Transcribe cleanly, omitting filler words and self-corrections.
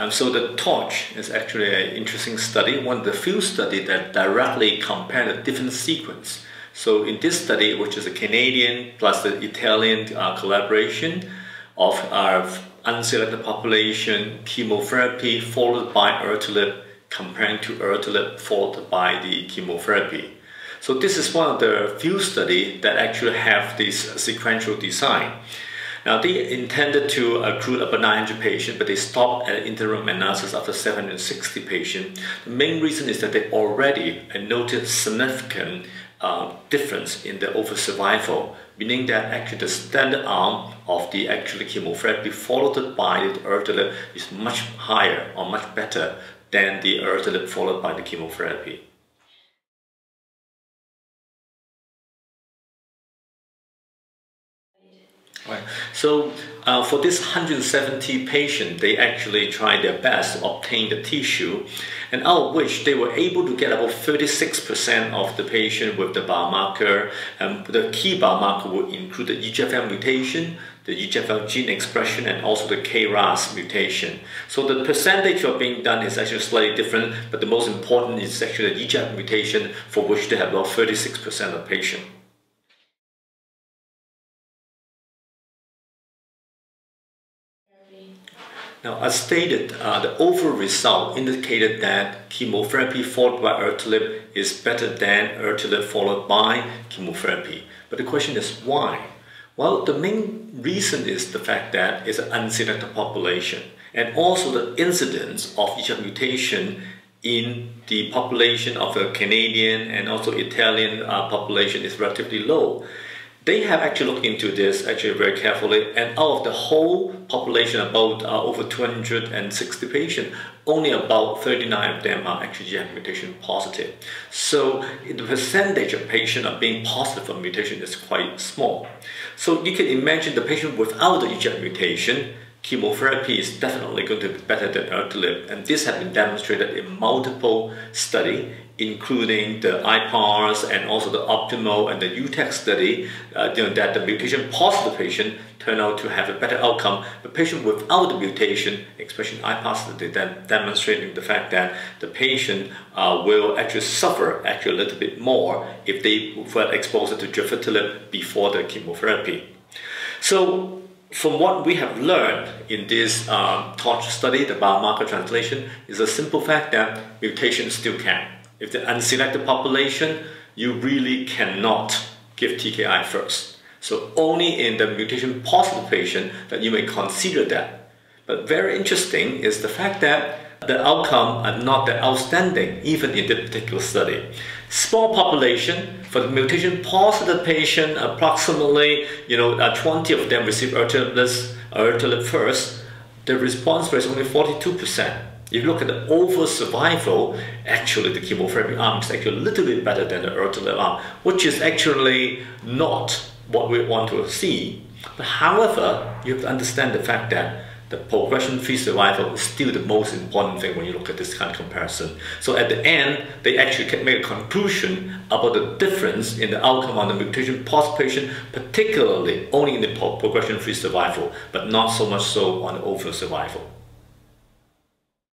So the TORCH is actually an interesting study, one of the few studies that directly compare the different sequence. So in this study, which is a Canadian plus the Italian collaboration of unselected population, chemotherapy followed by Erlotinib, comparing to Erlotinib followed by the chemotherapy. So this is one of the few studies that actually have this sequential design. Now they intended to accrue about 900 patients, but they stopped at interim analysis after 760 patients. The main reason is that they already noted significant difference in the overall survival, meaning that actually the standard arm of the actual chemotherapy followed by the Erlotinib is much higher or much better than the Erlotinib followed by the chemotherapy. Right. So for this 170 patients, they actually tried their best to obtain the tissue, and out of which they were able to get about 36% of the patient with the biomarker. The key biomarker would include the EGFR mutation, the EGFR gene expression, and also the KRAS mutation. So the percentage of being done is actually slightly different, but the most important is actually the EGFR mutation, for which they have about 36% of patients. Now, as stated, the overall result indicated that chemotherapy followed by Erlotinib is better than Erlotinib followed by chemotherapy. But the question is why? Well, the main reason is the fact that it's an unselected population, and also the incidence of EGFR mutation in the population of the Canadian and also Italian population is relatively low. They have actually looked into this actually very carefully, and out of the whole population, about over 260 patients, only about 39 of them are actually EGFR mutation positive. So the percentage of patients are being positive for mutation is quite small. So you can imagine the patient without the EGFR mutation, chemotherapy is definitely going to be better than Erlotinib, and this has been demonstrated in multiple studies, including the IPARS and also the OPTIMAL and the UTEC study, that the mutation positive patient turn out to have a better outcome. The patient without the mutation, especially IPARS study, then demonstrating the fact that the patient will actually suffer a little bit more if they were exposed to Erlotinib before the chemotherapy. So from what we have learned in this TORCH study, the biomarker translation, is a simple fact that mutations still count. If the unselected population, you really cannot give TKI first. So only in the mutation positive patient that you may consider that. But very interesting is the fact that the outcome are not that outstanding, even in this particular study. Small population, for the mutation positive patient, approximately 20 of them receive Erlotinib first. The response rate is only 42%. If you look at the overall survival, actually the chemotherapy arm is actually a little bit better than the Erlotinib arm, which is actually not what we want to see. But however, you have to understand the fact that the progression-free survival is still the most important thing when you look at this kind of comparison. So at the end, they actually can make a conclusion about the difference in the outcome on the mutation-positive patient, particularly only in the progression-free survival, but not so much so on the overall survival.